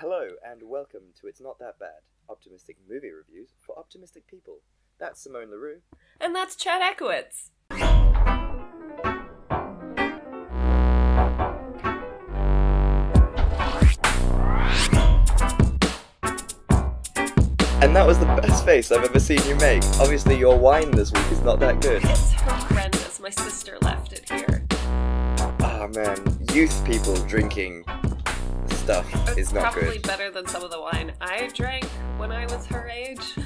Hello and welcome to It's Not That Bad, optimistic movie reviews for optimistic people. That's Simone LaRue. And that's Chad Ekowitz. And that was the best face I've ever seen you make. Obviously your wine this week is not that good. It's horrendous. My sister left it here. Ah man, youth people drinking stuff is not good. It's probably better than some of the wine I drank when I was her age,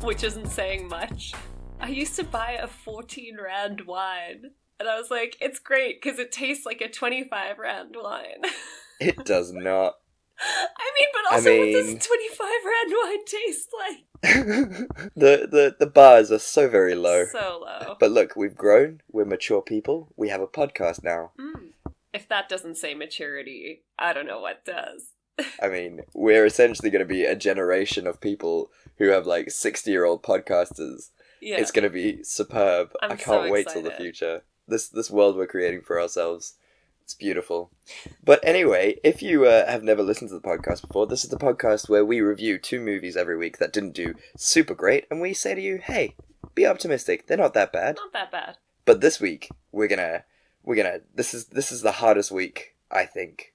which isn't saying much. I used to buy a 14 Rand wine, and I was like, it's great because it tastes like a 25 Rand wine. It does not. But also what does 25 Rand wine taste like? The bars are so very low. So low. But look, we've grown, we're mature people, we have a podcast now. If that doesn't say maturity, I don't know what does. We're essentially going to be a generation of people who have 60-year-old podcasters. Yeah. It's going to be superb. I can't wait till the excited. future. This world we're creating for ourselves. It's beautiful. But anyway, if you have never listened to the podcast before, this is the podcast where we review 2 movies every week that didn't do super great, and we say to you, hey, be optimistic. They're not that bad. Not that bad. But this week, this is the hardest week, I think,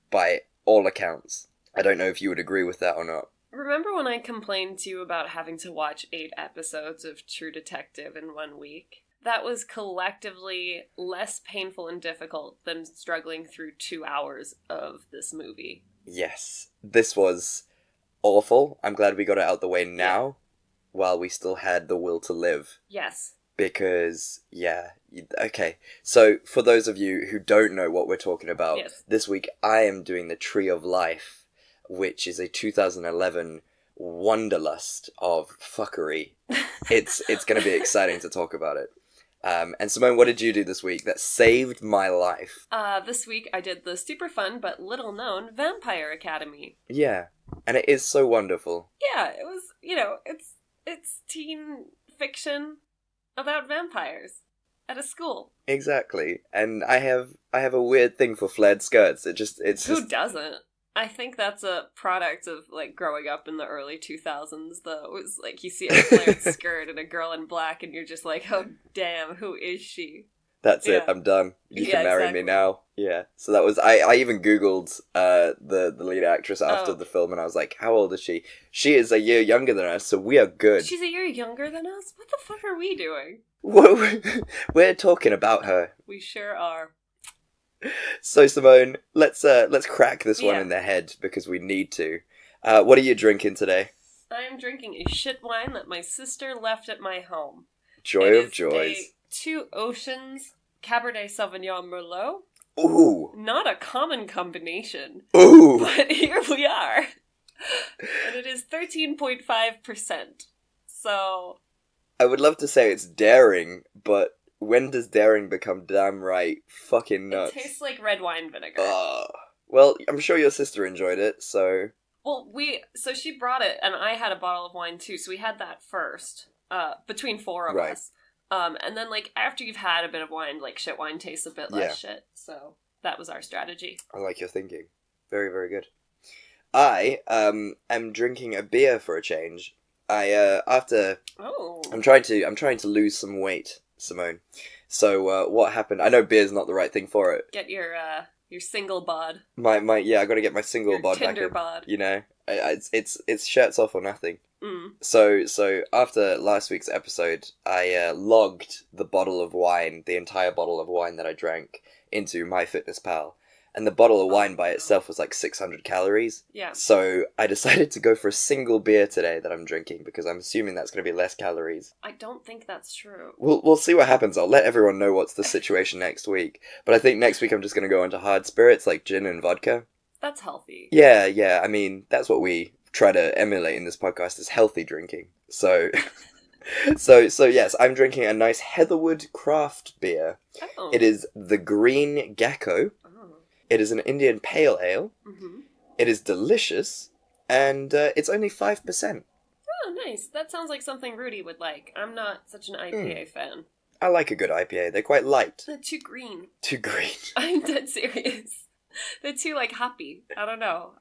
by all accounts. I don't know if you would agree with that or not. Remember when I complained to you about having to watch 8 episodes of True Detective in 1 week? That was collectively less painful and difficult than struggling through 2 hours of this movie. Yes, this was awful. I'm glad we got it out the way now, while we still had the will to live. Yes. Because, okay. So, for those of you who don't know what we're talking about, This week I am doing The Tree of Life, which is a 2011 wanderlust of fuckery. It's going to be exciting to talk about it. And Simone, what did you do this week that saved my life? This week I did the super fun but little known Vampire Academy. Yeah, and it is so wonderful. Yeah, it was, it's teen fiction about vampires at a school. Exactly, and I have a weird thing for flared skirts. Who doesn't? I think that's a product of, growing up in the early 2000s, though. It was, you see a flared skirt and a girl in black, and you're just like, oh, damn, who is she? That's it, I'm done. You can marry me now. Yeah. So that was, I even Googled the lead actress after the film, and I was like, how old is she? She is a year younger than us, so we are good. She's a year younger than us? What the fuck are we doing? Whoa, we're talking about her. We sure are. So Simone, let's crack this one in the head because we need to. What are you drinking today? I'm drinking a shit wine that my sister left at my home. Joy of joys. A Two Oceans Cabernet Sauvignon Merlot. Ooh. Not a common combination. Ooh. But here we are. And it is 13.5%. So I would love to say it's daring, but when does daring become damn right fucking nuts? It tastes like red wine vinegar. Well, I'm sure your sister enjoyed it, so... Well, so she brought it, and I had a bottle of wine too, so we had that first, between 4 of us. And then, after you've had a bit of wine, shit wine tastes a bit less shit, so that was our strategy. I like your thinking. Very, very good. I am drinking a beer for a change. I'm trying to lose some weight, Simone. So what happened? I know beer's not the right thing for it. Get your single bod. I got to get my single bod back in. Tinder bod. It's shirts off or nothing. Mm. So after last week's episode, I logged the entire bottle of wine that I drank into MyFitnessPal. And the bottle of wine by itself was 600 calories. Yeah. So I decided to go for a single beer today that I'm drinking because I'm assuming that's going to be less calories. I don't think that's true. We'll see what happens. I'll let everyone know what's the situation next week. But I think next week I'm just going to go into hard spirits like gin and vodka. That's healthy. Yeah. That's what we try to emulate in this podcast is healthy drinking. So... So yes, I'm drinking a nice Heatherwood craft beer. Oh. It is the Green Gecko. It is an Indian pale ale. Mm-hmm. It is delicious, and it's only 5%. Oh, nice. That sounds like something Rudy would like. I'm not such an IPA fan. I like a good IPA. They're quite light. They're too green. Too green. I'm dead serious. They're too, like, hoppy. I don't know.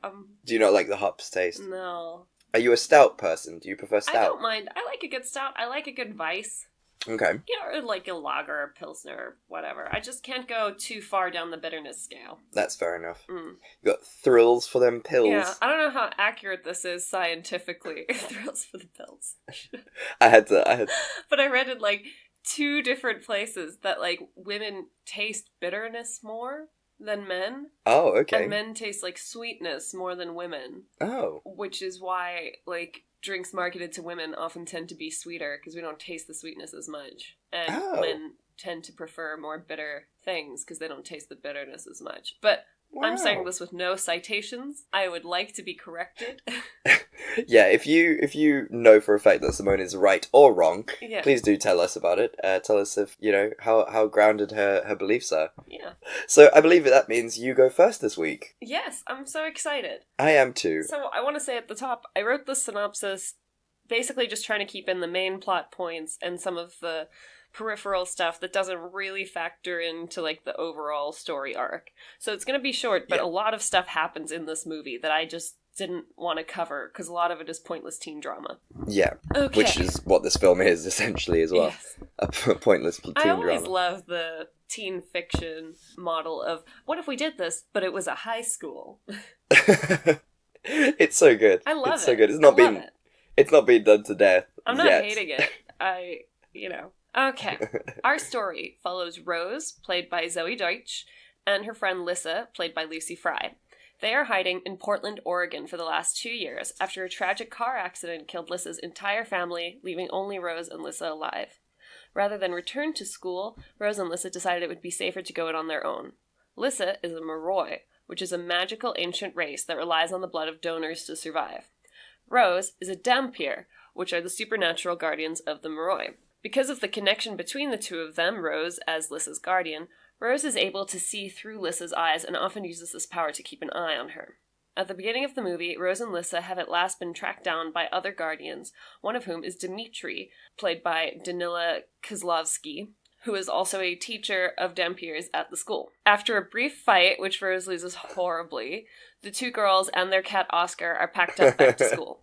Do you not like the hops taste? No. Are you a stout person? Do you prefer stout? I don't mind. I like a good stout. I like a good Weiss. Okay. Or like a lager or pilsner or whatever. I just can't go too far down the bitterness scale. That's fair enough. You got thrills for them pills. Yeah, I don't know how accurate this is scientifically. Thrills for the pills. I had to. But I read in like 2 different places that like women taste bitterness more than men. Oh, okay. And men taste like sweetness more than women. Oh. Which is why like drinks marketed to women often tend to be sweeter because we don't taste the sweetness as much. And men tend to prefer more bitter things because they don't taste the bitterness as much. But I'm saying this with no citations. I would like to be corrected. Yeah, if you know for a fact that Simone is right or wrong, please do tell us about it. Tell us if, how grounded her beliefs are. Yeah. So I believe that means you go first this week. Yes, I'm so excited. I am too. So I want to say at the top, I wrote the synopsis basically just trying to keep in the main plot points and some of the peripheral stuff that doesn't really factor into like the overall story arc. So it's going to be short, but a lot of stuff happens in this movie that I just didn't want to cover because a lot of it is pointless teen drama. Yeah. Okay. Which is what this film is essentially as well. Yes. A pointless teen drama. I always love the teen fiction model of what if we did this, but it was a high school. It's so good. I love it. It's so good. It's not been done to death. I'm not hating it. Okay. Our story follows Rose, played by Zoe Deutsch, and her friend Lissa, played by Lucy Fry. They are hiding in Portland, Oregon for the last 2 years after a tragic car accident killed Lissa's entire family, leaving only Rose and Lissa alive. Rather than return to school, Rose and Lissa decided it would be safer to go it on their own. Lissa is a Moroi, which is a magical ancient race that relies on the blood of donors to survive. Rose is a Dhampir, which are the supernatural guardians of the Moroi. Because of the connection between the two of them, Rose as Lissa's guardian, Rose is able to see through Lissa's eyes and often uses this power to keep an eye on her. At the beginning of the movie, Rose and Lissa have at last been tracked down by other guardians, one of whom is Dmitri, played by Danila Kozlovsky, who is also a teacher of Dhampirs at the school. After a brief fight, which Rose loses horribly, the 2 girls and their cat Oscar are packed up back to school.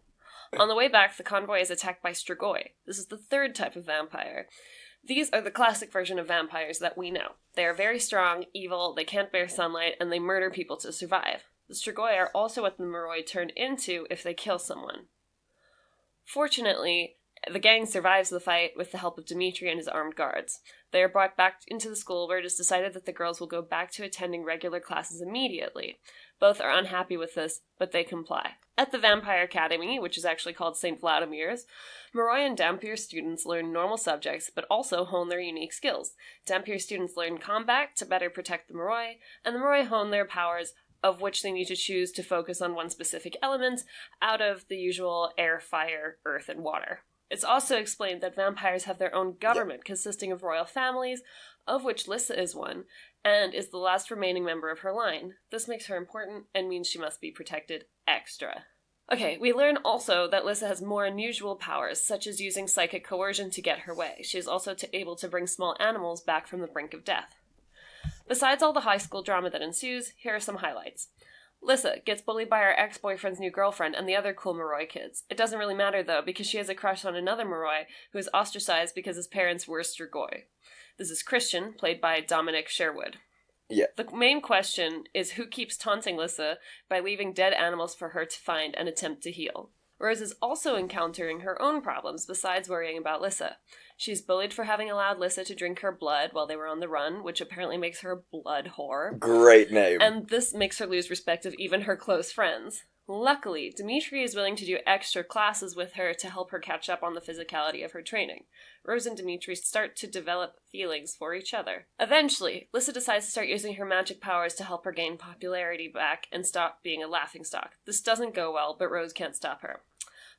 On the way back, the convoy is attacked by Strigoi. This is the 3rd type of vampire. These are the classic version of vampires that we know. They are very strong, evil, they can't bear sunlight, and they murder people to survive. The Strigoi are also what the Moroi turn into if they kill someone. Fortunately, the gang survives the fight with the help of Dmitri and his armed guards. They are brought back into the school where it is decided that the girls will go back to attending regular classes immediately. Both are unhappy with this, but they comply. At the Vampire Academy, which is actually called St. Vladimir's, Moroi and Dhampir students learn normal subjects, but also hone their unique skills. Dhampir students learn combat to better protect the Moroi, and the Moroi hone their powers, of which they need to choose to focus on one specific element out of the usual air, fire, earth, and water. It's also explained that vampires have their own government consisting of royal families, of which Lissa is one, and is the last remaining member of her line. This makes her important and means she must be protected extra. Okay, we learn also that Lissa has more unusual powers, such as using psychic coercion to get her way. She is also able to bring small animals back from the brink of death. Besides all the high school drama that ensues, here are some highlights. Lissa gets bullied by her ex-boyfriend's new girlfriend and the other cool Moroi kids. It doesn't really matter, though, because she has a crush on another Moroi who is ostracized because his parents were Strigoi. This is Christian, played by Dominic Sherwood. Yeah. The main question is who keeps taunting Lissa by leaving dead animals for her to find and attempt to heal. Rose is also encountering her own problems besides worrying about Lissa. She's bullied for having allowed Lissa to drink her blood while they were on the run, which apparently makes her a blood whore. Great name. And this makes her lose respect of even her close friends. Luckily, Dmitri is willing to do extra classes with her to help her catch up on the physicality of her training. Rose and Dmitri start to develop feelings for each other. Eventually, Lissa decides to start using her magic powers to help her gain popularity back and stop being a laughingstock. This doesn't go well, but Rose can't stop her.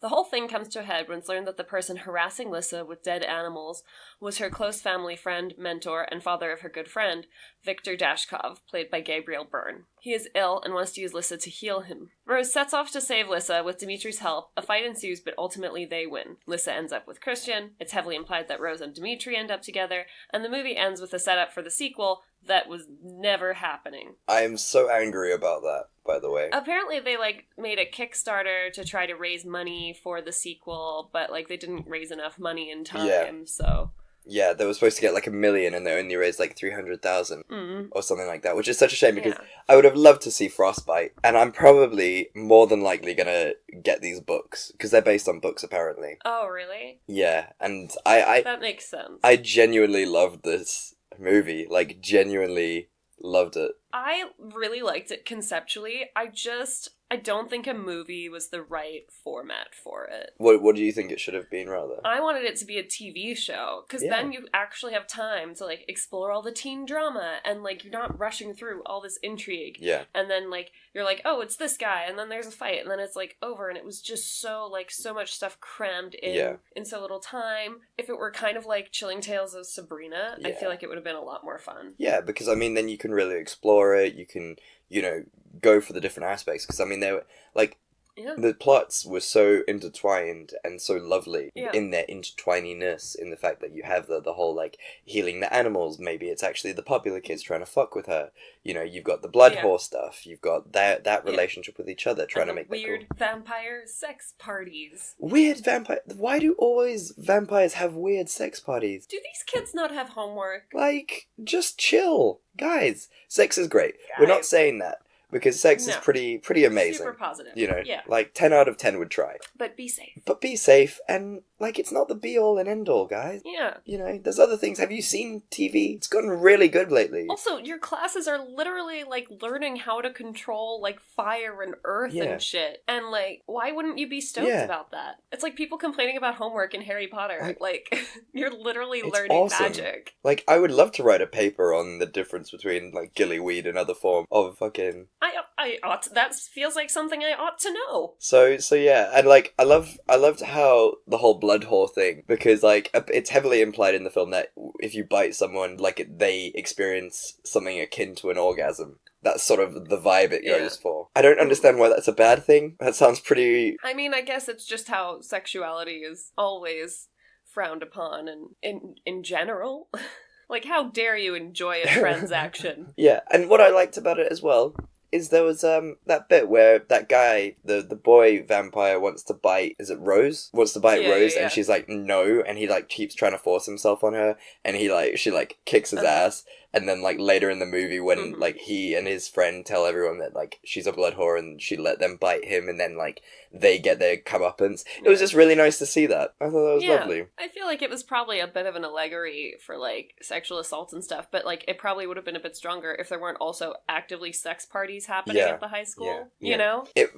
The whole thing comes to a head when it's learned that the person harassing Lissa with dead animals was her close family friend, mentor, and father of her good friend, Viktor Dashkov, played by Gabriel Byrne. He is ill and wants to use Lissa to heal him. Rose sets off to save Lissa with Dimitri's help. A fight ensues, but ultimately they win. Lissa ends up with Christian. It's heavily implied that Rose and Dmitri end up together, and the movie ends with a setup for the sequel, that was never happening. I am so angry about that, by the way. Apparently they, like, made a Kickstarter to try to raise money for the sequel, but, like, they didn't raise enough money in time, so... Yeah, they were supposed to get like $1 million and they only raised like 300,000 or something like that, which is such a shame because I would have loved to see Frostbite, and I'm probably more than likely gonna get these books because they're based on books apparently. Oh, really? Yeah, and I that makes sense. I genuinely loved this movie, like genuinely loved it. I really liked it conceptually. I don't think a movie was the right format for it. What do you think it should have been, rather? I wanted it to be a TV show, because then you actually have time to, like, explore all the teen drama, and, like, you're not rushing through all this intrigue. Yeah. And then, like, you're like, oh, it's this guy, and then there's a fight, and then it's, like, over, and it was just so, like, so much stuff crammed in so little time. If it were kind of like Chilling Tales of Sabrina, I feel like it would have been a lot more fun. Yeah, because, I mean, then you can really explore it, you can, you know, go for the different aspects, because I mean they were like the plots were so intertwined and so lovely in their intertwininess, in the fact that you have the whole like healing the animals, maybe it's actually the popular kids trying to fuck with her, you know, you've got the blood whore stuff, you've got that relationship with each other trying to make weird that cool. vampire sex parties. Weird vampire, why do always vampires have weird sex parties? Do these kids not have homework? Like, just chill, guys. Sex is great. We're not saying that. Because sex is pretty amazing. Super positive. You know, like 10 out of 10 would try. But be safe. But be safe, and like it's not the be all and end all, guys. Yeah. You know, there's other things. Have you seen TV? It's gotten really good lately. Also, your classes are literally like learning how to control like fire and earth and shit. And like, why wouldn't you be stoked about that? It's like people complaining about homework in Harry Potter. Like you're literally learning magic. Like, I would love to write a paper on the difference between like gillyweed and other form of fucking... I ought to, that feels like something I ought to know. So yeah, and like I loved how the whole blood whore thing, because like it's heavily implied in the film that if you bite someone, like they experience something akin to an orgasm. That's sort of the vibe it goes for. I don't understand why that's a bad thing. That sounds pretty... I mean, I guess it's just how sexuality is always frowned upon and in general. Like, how dare you enjoy a transaction? Yeah, and what I liked about it as well is there was that bit where that guy, the boy vampire wants to bite, is it Rose? Wants to bite Rose, and she's like, no, and he like keeps trying to force himself on her, and she like kicks his ass, and then like later in the movie when like he and his friend tell everyone that like she's a blood whore and she let them bite him, and then like they get their comeuppance. It was just really nice to see that. I thought that was lovely. I feel like it was probably a bit of an allegory for like sexual assaults and stuff, but like it probably would have been a bit stronger if there weren't also actively sex parties happening at the high school. You know, it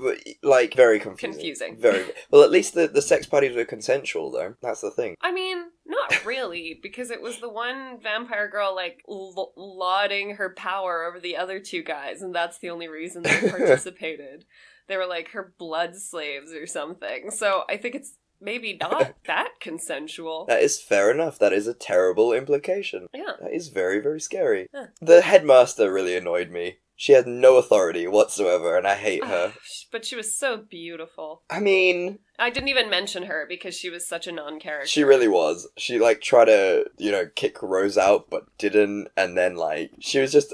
like very confusing. Very well. At least the sex parties were consensual, though. That's the thing. I mean, not really, because it was the one vampire girl like lauding her power over the other two guys, and that's the only reason they participated. They were like her blood slaves or something. So I think it's maybe not that consensual. That is fair enough. That is a terrible implication. Yeah. That is very, very scary. Yeah. The headmaster really annoyed me. She had no authority whatsoever, and I hate her. But she was so beautiful. I mean... I didn't even mention her because she was such a non-character. She really was. She, like, tried to, you know, kick Rose out, but didn't, and then, like, she was just,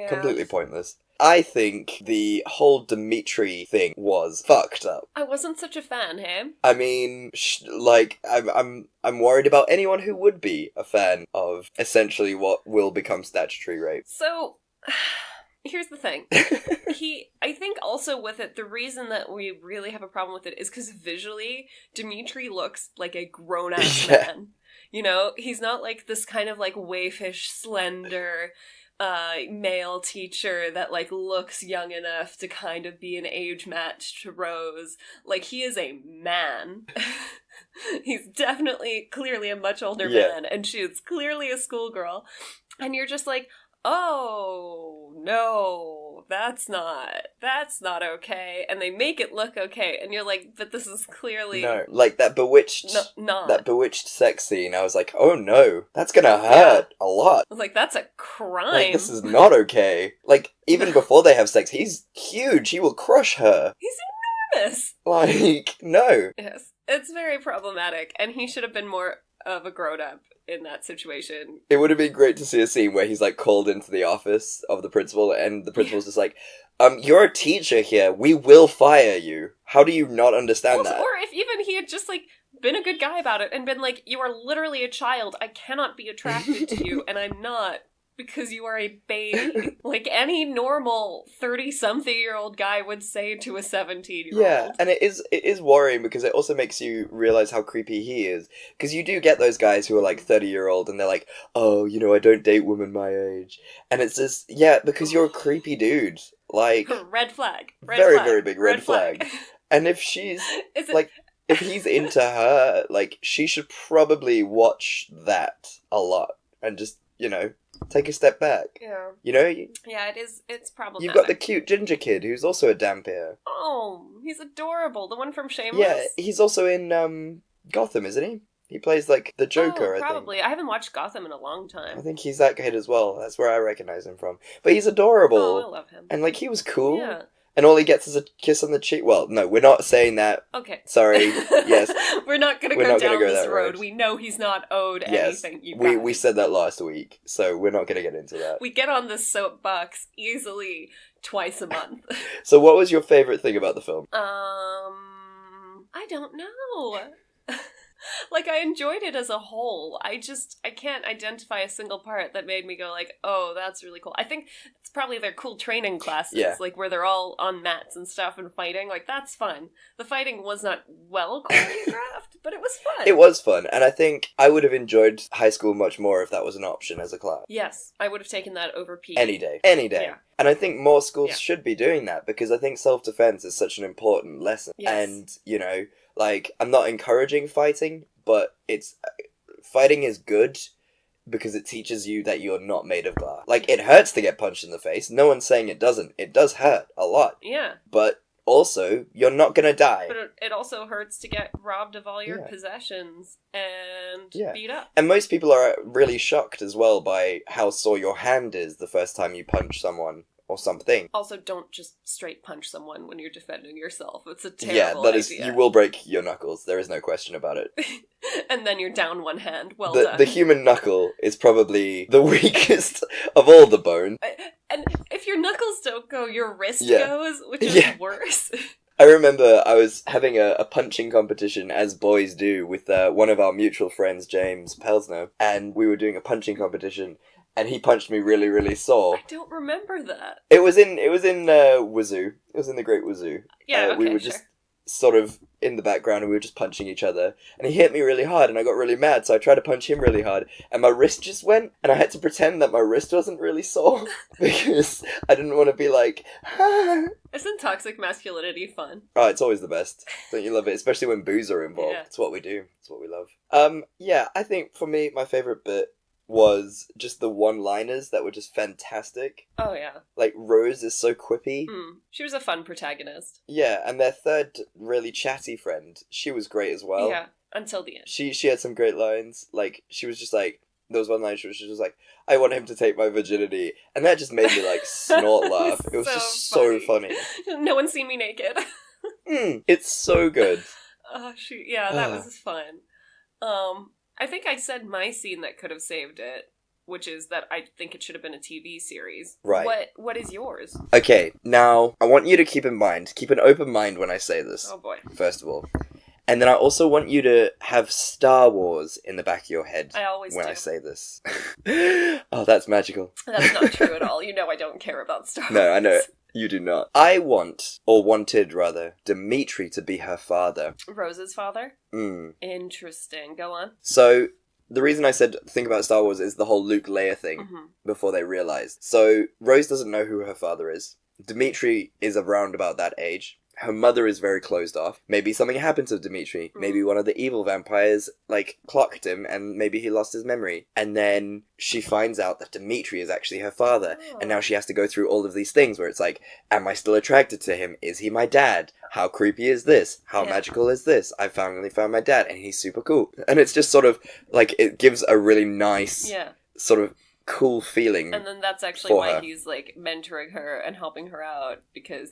completely pointless. I think the whole Dimitri thing was fucked up. I wasn't such a fan, hey? I mean, I'm worried about anyone who would be a fan of essentially what will become statutory rape. So... Here's the thing. I think also with it, the reason that we really have a problem with it is because visually, Dimitri looks like a grown-ass man. You know, he's not like this kind of like waifish, slender, male teacher that like looks young enough to kind of be an age match to Rose. Like, he is a man. He's definitely, clearly a much older man, and she is clearly a schoolgirl. And you're just like, oh, no, that's not okay. And they make it look okay. And you're like, but this is clearly... No, like that bewitched... not. That bewitched sex scene, I was like, oh no, that's gonna hurt a lot. I was like, that's a crime. Like, this is not okay. Like, even before they have sex, he's huge, he will crush her. He's enormous. Like, no. Yes, it's very problematic. And he should have been more of a grown-up in that situation. It would have been great to see a scene where he's, like, called into the office of the principal, and the principal's just like, you're a teacher here. We will fire you. How do you not understand that? Or if even he had just, like, been a good guy about it and been like, you are literally a child. I cannot be attracted to you, and I'm not. Because you are a baby. Like any normal 30-something-year-old guy would say to a 17-year-old. Yeah, and it is worrying because it also makes you realize how creepy he is. Because you do get those guys who are like 30-year-old and they're like, oh, I don't date women my age. And it's just, yeah, because you're a creepy dude. Like... Red flag. Very big red flag. And if she's, like... If he's into her, like, she should probably watch that a lot. And just, take a step back. Yeah. Yeah, it's problematic. You've got the cute ginger kid who's also a dampier. Oh, he's adorable. The one from Shameless? Yeah, he's also in Gotham, isn't he? He plays, like, the Joker, I think. Probably. I haven't watched Gotham in a long time. I think he's that kid as well. That's where I recognize him from. But he's adorable. Oh, I love him. And, like, he was cool. Yeah. And all he gets is a kiss on the cheek. Well, no, we're not saying that. Okay. Sorry. Yes. We're not going to go down this road. We know he's not owed anything. We said that last week, so we're not going to get into that. We get on this soapbox easily twice a month. So what was your favorite thing about the film? I don't know. Like, I enjoyed it as a whole. I can't identify a single part that made me go like, oh, that's really cool. I think it's probably their cool training classes, like where they're all on mats and stuff and fighting. Like, that's fun. The fighting was not well choreographed, but it was fun. It was fun, and I think I would have enjoyed high school much more if that was an option as a class. Yes, I would have taken that over PE. Any day. Yeah. And I think more schools should be doing that, because I think self-defense is such an important lesson. Yes. And, like, I'm not encouraging fighting, but fighting is good because it teaches you that you're not made of glass. Like, it hurts to get punched in the face. No one's saying it doesn't. It does hurt a lot. Yeah. But also, you're not gonna die. But it also hurts to get robbed of all your possessions and beat up. And most people are really shocked as well by how sore your hand is the first time you punch someone or something. Also, don't just straight punch someone when you're defending yourself. It's a terrible idea. You will break your knuckles. There is no question about it. And then you're down one hand. Well done. The human knuckle is probably the weakest of all the bone. And if your knuckles don't go, your wrist goes, which is worse. I remember I was having a punching competition, as boys do, with one of our mutual friends, James Pelsner, and we were doing a punching competition. And he punched me really, really sore. I don't remember that. It was in Wazoo. It was in the Great Wazoo. Yeah, okay, we were just sort of in the background and we were just punching each other. And he hit me really hard and I got really mad, so I tried to punch him really hard. And my wrist just went, and I had to pretend that my wrist wasn't really sore because I didn't want to be like, ah. Isn't toxic masculinity fun? Oh, it's always the best. Don't you love it? Especially when booze are involved. Yeah. It's what we do. It's what we love. I think for me, my favourite bit was just the one-liners that were just fantastic. Oh, yeah. Like, Rose is so quippy. She was a fun protagonist. Yeah, and their third really chatty friend, she was great as well. Yeah, until the end. She had some great lines. Like, she was just like, there was one line she was just like, I want him to take my virginity. And that just made me, like, snort laugh. It was just so funny. No one's seen me naked. It's so good. Oh, shoot. Yeah, that was fun. I think I said my scene that could have saved it, which is that I think it should have been a TV series. Right. What is yours? Okay, now, I want you to keep an open mind when I say this. Oh boy. First of all. And then I also want you to have Star Wars in the back of your head. I always when do. I say this. Oh, that's magical. That's not true at all. You know I don't care about Star Wars. No, I know. You do not. I wanted, Dimitri to be her father. Rose's father? Interesting. Go on. So, the reason I said think about Star Wars is the whole Luke Leia thing before they realized. So, Rose doesn't know who her father is. Dimitri is around about that age. Her mother is very closed off. Maybe something happened to Dimitri. Maybe one of the evil vampires, clocked him and maybe he lost his memory. And then she finds out that Dimitri is actually her father. And now she has to go through all of these things where it's like, am I still attracted to him? Is he my dad? How creepy is this? How magical is this? I finally found my dad and he's super cool. And it's just sort of, it gives a really nice sort of cool feeling. And then that's actually why he's, mentoring her and helping her out because,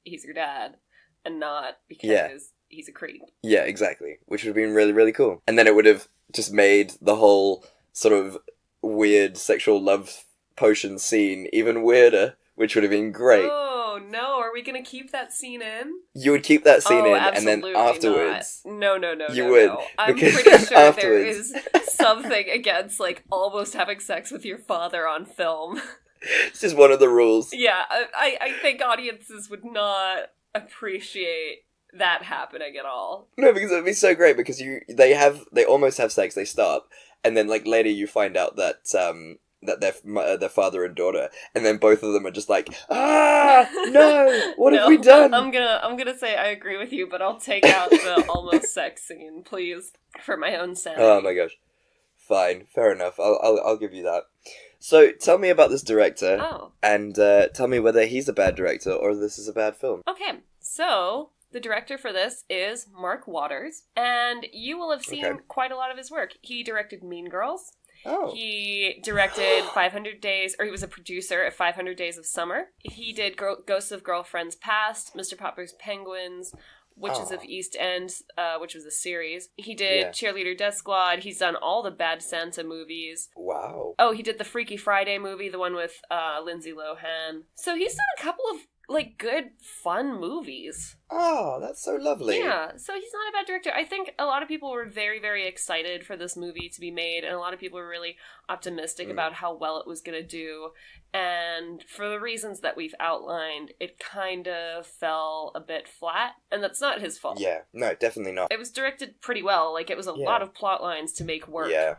he's your dad, and not because he's a creep. Yeah, exactly. Which would have been really, really cool. And then it would have just made the whole sort of weird sexual love potion scene even weirder, which would have been great. Oh, no. Are we going to keep that scene in? You would keep that scene in, and then afterwards... No. You would. No. I'm pretty sure there is something against, like, almost having sex with your father on film. It's just one of the rules. Yeah, I think audiences would not appreciate that happening at all. No, because it would be so great, because they almost have sex, they stop, and then, like, later you find out that their father and daughter, and then both of them are just like, no, what have we done? I'm gonna say I agree with you, but I'll take out the almost sex scene, please, for my own sanity. Oh my gosh. Fine, fair enough. I'll give you that. So, tell me about this director, and tell me whether he's a bad director or this is a bad film. Okay, so the director for this is Mark Waters, and you will have seen quite a lot of his work. He directed Mean Girls. Oh. He directed 500 Days, or he was a producer at 500 Days of Summer. He did Ghosts of Girlfriends Past, Mr. Popper's Penguins, Witches of East End, which was a series. He did Cheerleader Death Squad. He's done all the Bad Santa movies. Wow. Oh, he did the Freaky Friday movie, the one with Lindsay Lohan. So he's done a couple of, like, good, fun movies. Oh, that's so lovely. Yeah, so he's not a bad director. I think a lot of people were very, very excited for this movie to be made, and a lot of people were really optimistic about how well it was going to do. And for the reasons that we've outlined, it kind of fell a bit flat, and that's not his fault. Yeah, no, definitely not. It was directed pretty well. Like, it was a lot of plot lines to make work. Yeah.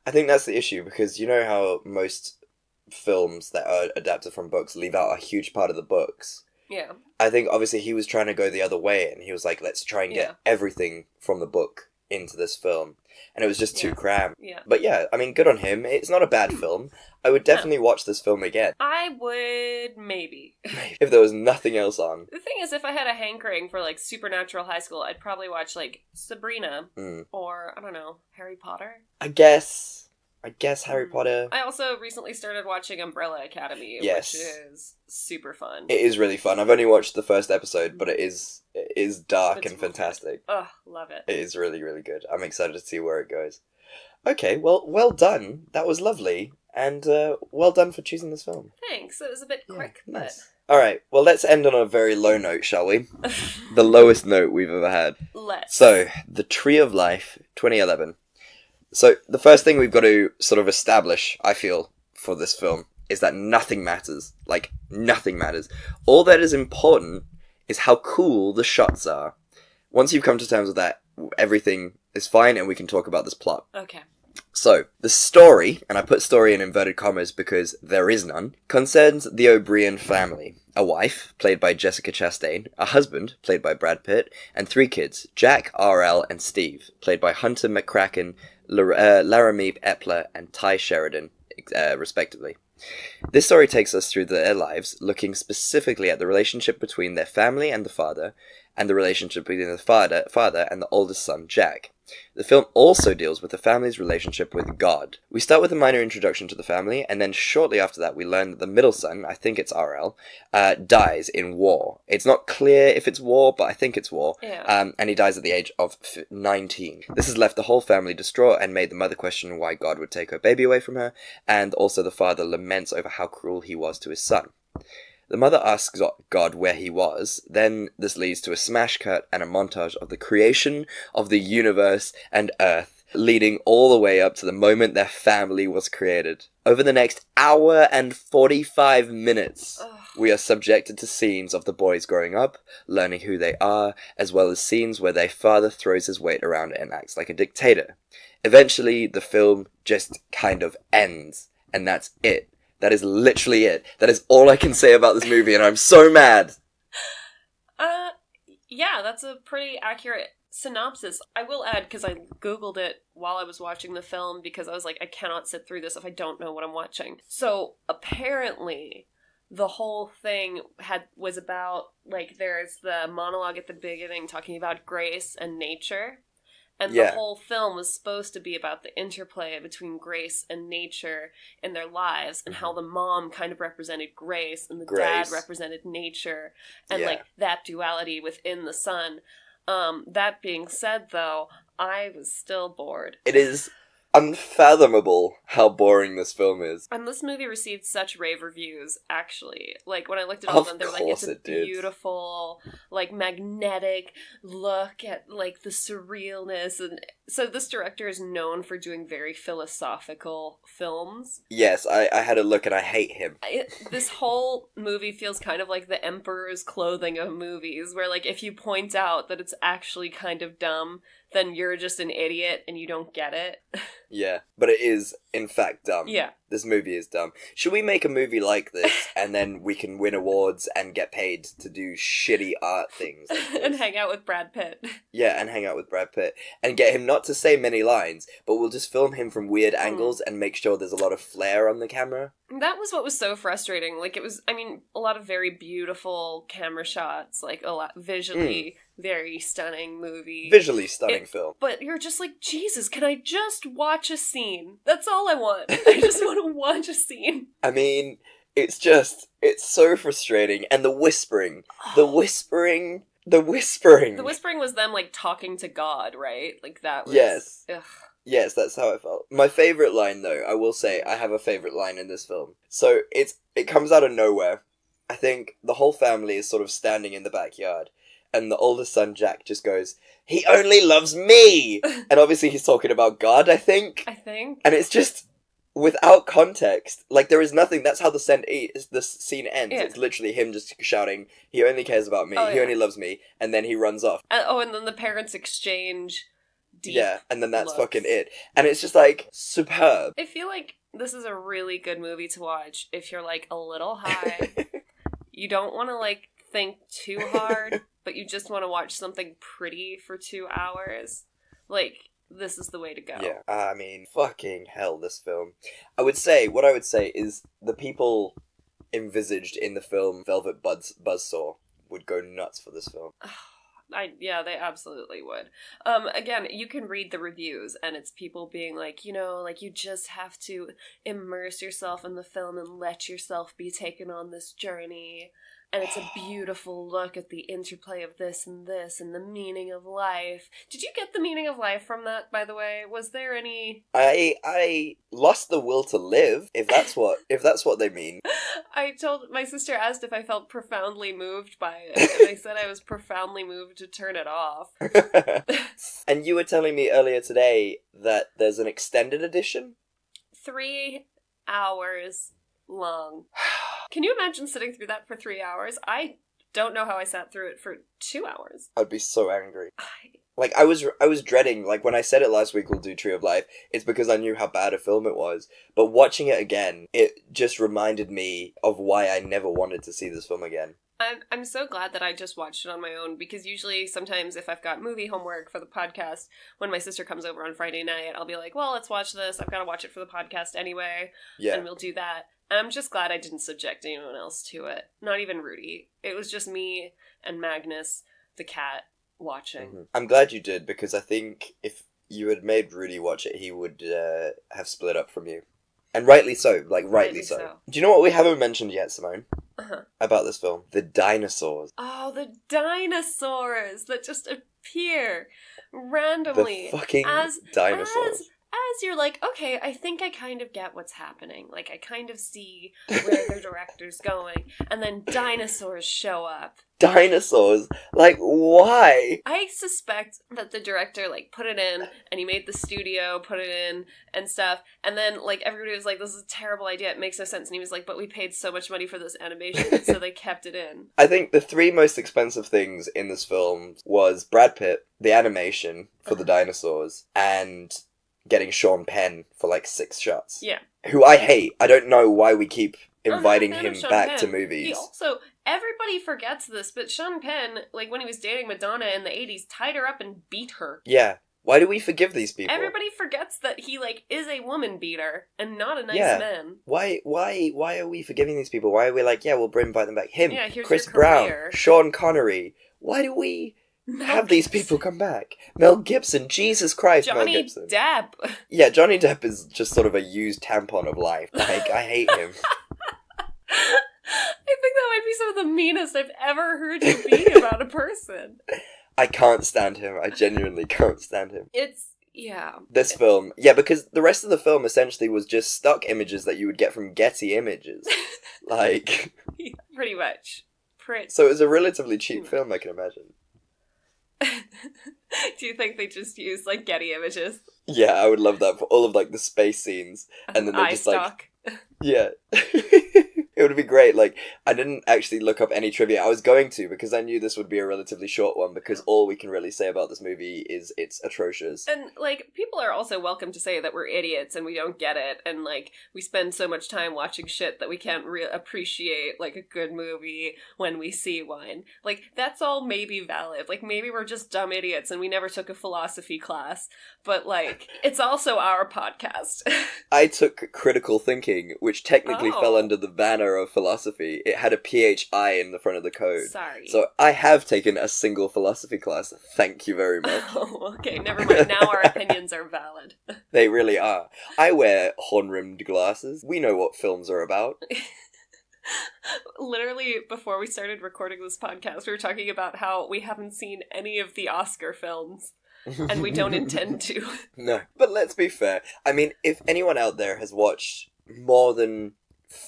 I think that's the issue, because you know how most films that are adapted from books leave out a huge part of the books. Yeah. I think obviously he was trying to go the other way, and he was like, let's try and get everything from the book into this film. And it was just too crammed. Yeah. But yeah, I mean, good on him. It's not a bad film. I would definitely watch this film again. I would maybe. If there was nothing else on. The thing is, if I had a hankering for, like, Supernatural High School, I'd probably watch, like, Sabrina. Or, I don't know, Harry Potter? I guess Harry Potter. I also recently started watching Umbrella Academy, which is super fun. It is really fun. I've only watched the first episode, but it is dark and fantastic. Oh, love it. It is really, really good. I'm excited to see where it goes. Okay, well done. That was lovely. And well done for choosing this film. Thanks. It was a bit quick, nice. But... Alright, well, let's end on a very low note, shall we? The lowest note we've ever had. Let's. So, The Tree of Life, 2011. So, the first thing we've got to sort of establish, I feel, for this film, is that nothing matters. Like, nothing matters. All that is important is how cool the shots are. Once you've come to terms with that, everything is fine and we can talk about this plot. Okay. So, the story, and I put story in inverted commas because there is none, concerns the O'Brien family. A wife, played by Jessica Chastain, a husband, played by Brad Pitt, and 3 kids, Jack, RL, and Steve, played by Hunter McCracken, Laramie Epler, and Ty Sheridan, respectively. This story takes us through their lives, looking specifically at the relationship between their family and the father, and the relationship between the father and the oldest son, Jack. The film also deals with the family's relationship with God. We start with a minor introduction to the family, and then shortly after that we learn that the middle son, I think it's RL, dies in war. It's not clear if it's war, but I think it's war. Yeah. And he dies at the age of 19. This has left the whole family distraught and made the mother question why God would take her baby away from her, and also the father laments over how cruel he was to his son. The mother asks God where he was, then this leads to a smash cut and a montage of the creation of the universe and Earth, leading all the way up to the moment their family was created. Over the next hour and 45 minutes, we are subjected to scenes of the boys growing up, learning who they are, as well as scenes where their father throws his weight around and acts like a dictator. Eventually, the film just kind of ends, and that's it. That is literally it. That is all I can say about this movie, and I'm so mad. Yeah, that's a pretty accurate synopsis. I will add, because I Googled it while I was watching the film, because I was like, I cannot sit through this if I don't know what I'm watching. So, apparently, the whole thing was about, like, there's the monologue at the beginning talking about grace and nature. And the whole film was supposed to be about the interplay between grace and nature in their lives, and how the mom kind of represented grace and the dad represented nature, and like that duality within the son. That being said, though, I was still bored. It is unfathomable how boring this film is. And this movie received such rave reviews, actually. Like, when I looked at all of them, they were like, it's a beautiful, like, magnetic look at, like, the surrealness. And so this director is known for doing very philosophical films. Yes, I had a look and I hate him. This whole movie feels kind of like the Emperor's Clothing of movies, where, like, if you point out that it's actually kind of dumb, then you're just an idiot and you don't get it. Yeah, but it is, in fact, dumb. Yeah. This movie is dumb. Should we make a movie like this, and then we can win awards and get paid to do shitty art things? Like and hang out with Brad Pitt. Yeah, and hang out with Brad Pitt. And get him not to say many lines, but we'll just film him from weird angles and make sure there's a lot of flair on the camera. That was what was so frustrating. Like, it was, I mean, a lot of very beautiful camera shots, like, a lot visually very stunning movie. Visually stunning film. But you're just like, Jesus, can I just watch a scene? That's all I want. I just want to watch a scene. I mean, it's so frustrating. And the whispering. The whispering was them, like, talking to God, right? Like, that was... Yes. Ugh. Yes, that's how I felt. My favourite line, though, I will say, I have a favourite line in this film. So, it comes out of nowhere. I think the whole family is sort of standing in the backyard. And the oldest son, Jack, just goes, "He only loves me!" And obviously he's talking about God, I think. And it's just, without context, like, there is nothing, that's how the scene ends. Yeah. It's literally him just shouting, "He only cares about me, he only loves me," and then he runs off. And then the parents exchange deep and then that's looks. Fucking it. And it's just, like, superb. I feel like this is a really good movie to watch if you're, like, a little high. You don't want to, like, think too hard, but you just want to watch something pretty for 2 hours. Like, this is the way to go. Yeah, I mean, fucking hell, this film. What I would say is the people envisaged in the film Velvet Buzzsaw would go nuts for this film. Yeah, they absolutely would. Again, you can read the reviews, and it's people being like, you know, like, you just have to immerse yourself in the film and let yourself be taken on this journey. And it's a beautiful look at the interplay of this and the meaning of life. Did you get the meaning of life from that, by the way? Was there any... I lost the will to live, if that's what they mean. My sister asked if I felt profoundly moved by it, and I said I was profoundly moved to turn it off. And you were telling me earlier today that there's an extended edition? 3 hours long. Can you imagine sitting through that for 3 hours? I don't know how I sat through it for 2 hours. I'd be so angry. Like, I was dreading, like, when I said it last week we'll do Tree of Life, it's because I knew how bad a film it was. But watching it again, it just reminded me of why I never wanted to see this film again. I'm so glad that I just watched it on my own, because usually sometimes if I've got movie homework for the podcast, when my sister comes over on Friday night, I'll be like, well, let's watch this. I've got to watch it for the podcast anyway. Yeah. And we'll do that. And I'm just glad I didn't subject anyone else to it. Not even Rudy. It was just me and Magnus, the cat, watching. Mm-hmm. I'm glad you did, because I think if you had made Rudy watch it, he would have split up from you. And rightly so. Like, rightly so. Do you know what we haven't mentioned yet, Simone? About this film? The dinosaurs. Oh, the dinosaurs that just appear randomly. The fucking dinosaurs. As you're like, okay, I think I kind of get what's happening. Like, I kind of see where the director's going. And then dinosaurs show up. Dinosaurs? Like, why? I suspect that the director, like, put it in, and he made the studio put it in, and stuff. And then, like, everybody was like, this is a terrible idea, it makes no sense. And he was like, but we paid so much money for this animation, so they kept it in. I think the 3 most expensive things in this film was Brad Pitt, the animation for the dinosaurs, and getting Sean Penn for, like, 6 shots. Yeah. Who I hate. I don't know why we keep inviting him back to movies. He also, everybody forgets this, but Sean Penn, like, when he was dating Madonna in the 80s, tied her up and beat her. Yeah. Why do we forgive these people? Everybody forgets that he, like, is a woman beater and not a nice man. Why are we forgiving these people? Why are we like, yeah, we'll invite them back? Him, here's Chris your Brown, career. Sean Connery. Why do we have these people come back? Mel Gibson, Jesus Christ, Mel Gibson. Johnny Depp. Yeah, Johnny Depp is just sort of a used tampon of life. Like, I hate him. I think that might be some of the meanest I've ever heard you be about a person. I can't stand him. I genuinely can't stand him. Yeah. This film. Yeah, because the rest of the film essentially was just stock images that you would get from Getty Images. Like... Pretty much. So it was a relatively cheap film, I can imagine. Do you think they just used, like, Getty Images? Yeah, I would love that for all of, like, the space scenes. And then they just, like... Yeah. It would be great. Like, I didn't actually look up any trivia. I was going to, because I knew this would be a relatively short one, because all we can really say about this movie is it's atrocious. And, like, people are also welcome to say that we're idiots and we don't get it, and, like, we spend so much time watching shit that we can't appreciate, like, a good movie when we see one. Like, that's all maybe valid. Like, maybe we're just dumb idiots and we never took a philosophy class, but, like, it's also our podcast. I took critical thinking, which technically fell under the banner of philosophy. It had a PHI in the front of the code. Sorry. So I have taken a single philosophy class. Thank you very much. Oh, okay, never mind. Now our opinions are valid. They really are. I wear horn-rimmed glasses. We know what films are about. Literally, before we started recording this podcast, we were talking about how we haven't seen any of the Oscar films. And we don't intend to. No, but let's be fair. I mean, if anyone out there has watched more than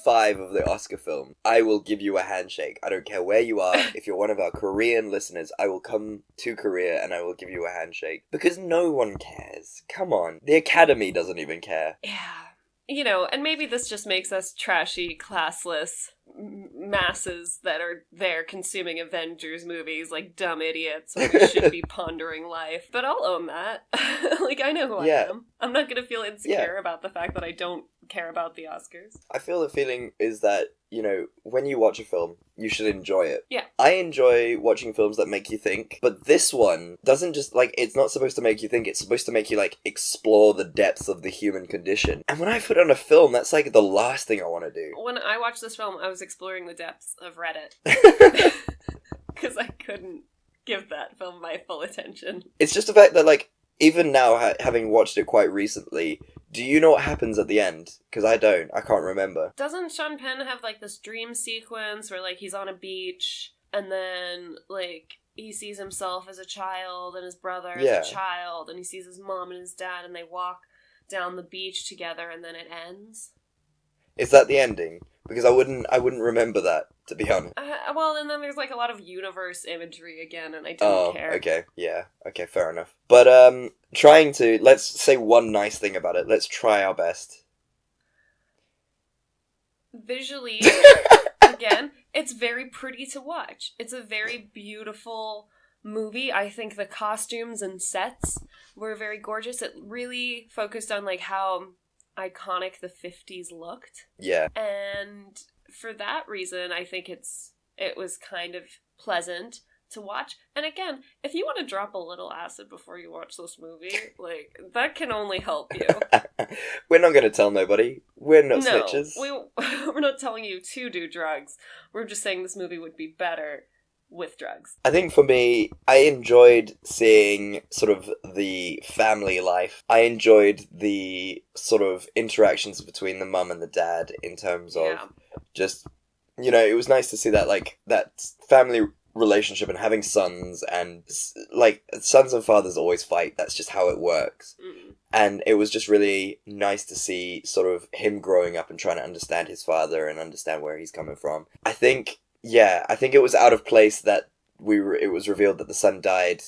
5 of the Oscar films, I will give you a handshake. I don't care where you are. If you're one of our Korean listeners, I will come to Korea and I will give you a handshake. Because no one cares. Come on. The Academy doesn't even care. Yeah. You know, and maybe this just makes us trashy, classless masses that are there consuming Avengers movies like dumb idiots when we should be pondering life. But I'll own that. Like, I know who I am. I'm not gonna feel insecure about the fact that I don't care about the Oscars. I feel the feeling is that, you know, when you watch a film, you should enjoy it. Yeah. I enjoy watching films that make you think, but this one doesn't just, like, it's not supposed to make you think, it's supposed to make you, like, explore the depths of the human condition. And when I put on a film, that's, like, the last thing I want to do. When I watched this film, I was exploring the depths of Reddit. Because I couldn't give that film my full attention. It's just the fact that, like, even now, having watched it quite recently, do you know what happens at the end? Because I don't. I can't remember. Doesn't Sean Penn have, like, this dream sequence where, like, he's on a beach, and then, like, he sees himself as a child and his brother as a child, and he sees his mom and his dad, and they walk down the beach together, and then it ends? Is that the ending? Because I wouldn't remember that, to be honest. Well, and then there's, like, a lot of universe imagery again, and I didn't care. Okay, yeah. Okay, fair enough. But, let's say one nice thing about it. Let's try our best. Visually, again, it's very pretty to watch. It's a very beautiful movie. I think the costumes and sets were very gorgeous. It really focused on, like, how iconic the 50s looked. Yeah. And for that reason, I think it was kind of pleasant to watch. And again, if you want to drop a little acid before you watch this movie, like, that can only help you. We're not going to tell nobody. We're not snitches. We're not telling you to do drugs. We're just saying this movie would be better with drugs. I think for me, I enjoyed seeing sort of the family life. I enjoyed the sort of interactions between the mum and the dad in terms of just, you know, it was nice to see that, like, that family relationship and having sons, and, like, sons and fathers always fight. That's just how it works. Mm. And it was just really nice to see sort of him growing up and trying to understand his father and understand where he's coming from. I think it was out of place that it was revealed that the son died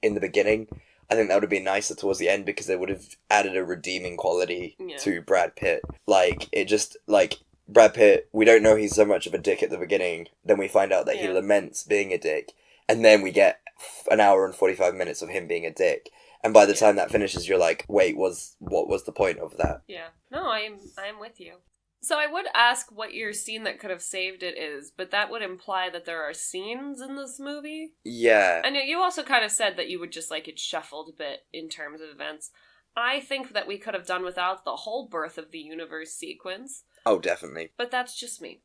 in the beginning. I think that would have been nicer towards the end, because it would have added a redeeming quality to Brad Pitt. Like, it just, like, Brad Pitt, we don't know he's so much of a dick at the beginning, then we find out that he laments being a dick, and then we get an hour and 45 minutes of him being a dick. And by the time that finishes, you're like, wait, what was the point of that? Yeah. No, I'm with you. So I would ask what your scene that could have saved it is, but that would imply that there are scenes in this movie? Yeah. And you also kind of said that you would just like it shuffled a bit in terms of events. I think that we could have done without the whole birth of the universe sequence. Oh, definitely. But that's just me.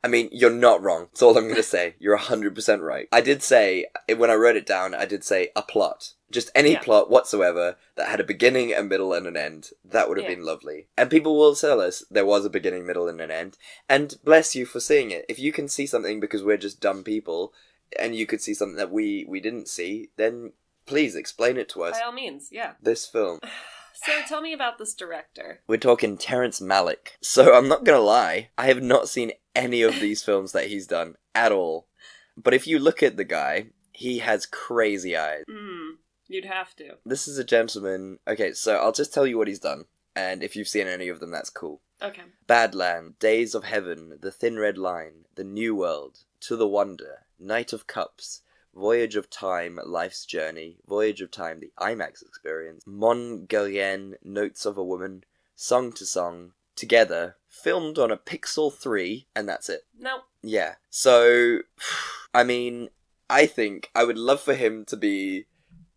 I mean, you're not wrong. That's all I'm going to say. You're 100% right. I did say, when I wrote it down, I did say a plot. Just any plot whatsoever that had a beginning, a middle, and an end. That would have been lovely. And people will tell us there was a beginning, middle, and an end. And bless you for seeing it. If you can see something because we're just dumb people, and you could see something that we didn't see, then please explain it to us. By all means, yeah. This film. So tell me about this director. We're talking Terrence Malick. So I'm not gonna lie, I have not seen any of these films that he's done at all. But if you look at the guy, he has crazy eyes. You'd have to. This is a gentleman. Okay, so I'll just tell you what he's done. And if you've seen any of them, that's cool. Okay. Badland, Days of Heaven, The Thin Red Line, The New World, To the Wonder, Knight of Cups, Voyage of Time, Life's Journey, Voyage of Time, The IMAX Experience, Mongolian, Notes of a Woman, Song to Song, Together, filmed on a Pixel 3, and that's it. Nope. Yeah. So, I mean, I think I would love for him to be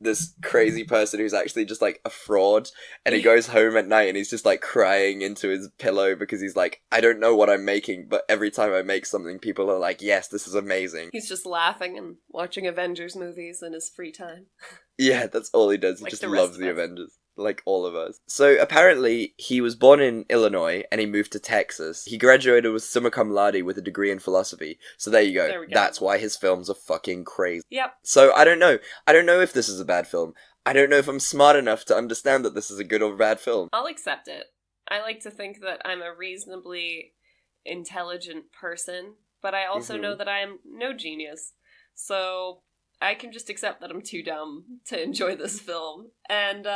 this crazy person who's actually just like a fraud, and he goes home at night and he's just like crying into his pillow because he's like, I don't know what I'm making, but every time I make something, people are like, yes, this is amazing. He's just laughing and watching Avengers movies in his free time. Yeah, that's all he does. He Like just the loves rest the of us. Avengers. Like all of us. So apparently he was born in Illinois and he moved to Texas. He graduated with summa cum laude with a degree in philosophy. So there you go. There we go. That's why his films are fucking crazy. Yep. So I don't know. I don't know if this is a bad film. I don't know if I'm smart enough to understand that this is a good or bad film. I'll accept it. I like to think that I'm a reasonably intelligent person, but I also know that I am no genius. So I can just accept that I'm too dumb to enjoy this film and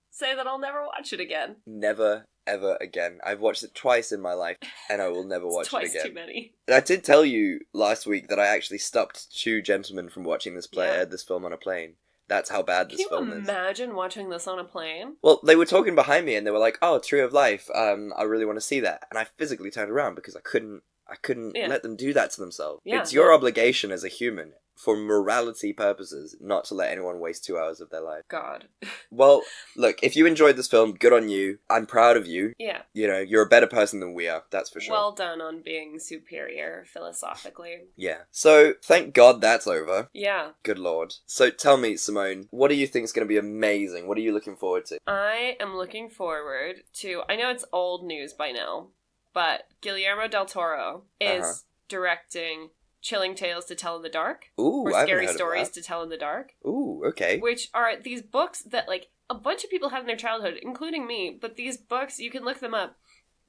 say that I'll never watch it again. Never, ever again. I've watched it twice in my life, and I will never watch it Twice again. too many. And I did tell you last week that I actually stopped two gentlemen from watching this film on a plane. That's how bad this film is. Can you imagine watching this on a plane? Well, they were talking behind me, and they were like, "Oh, Tree of Life. I really want to see that." And I physically turned around because I couldn't let them do that to themselves. Yeah, it's your obligation as a human, for morality purposes, not to let anyone waste 2 hours of their life. God. Well, look, if you enjoyed this film, good on you. I'm proud of you. Yeah. You know, you're a better person than we are, that's for sure. Well done on being superior philosophically. Yeah. So, thank God that's over. Yeah. Good Lord. So, tell me, Simone, what do you think is going to be amazing? What are you looking forward to? I am looking forward to, I know it's old news by now, but Guillermo del Toro is directing Chilling Tales to Tell in the Dark. Ooh, or I haven't Scary heard of Stories that. to Tell in the Dark. Ooh, okay. Which are these books that, like, a bunch of people had in their childhood, including me, but these books, you can look them up,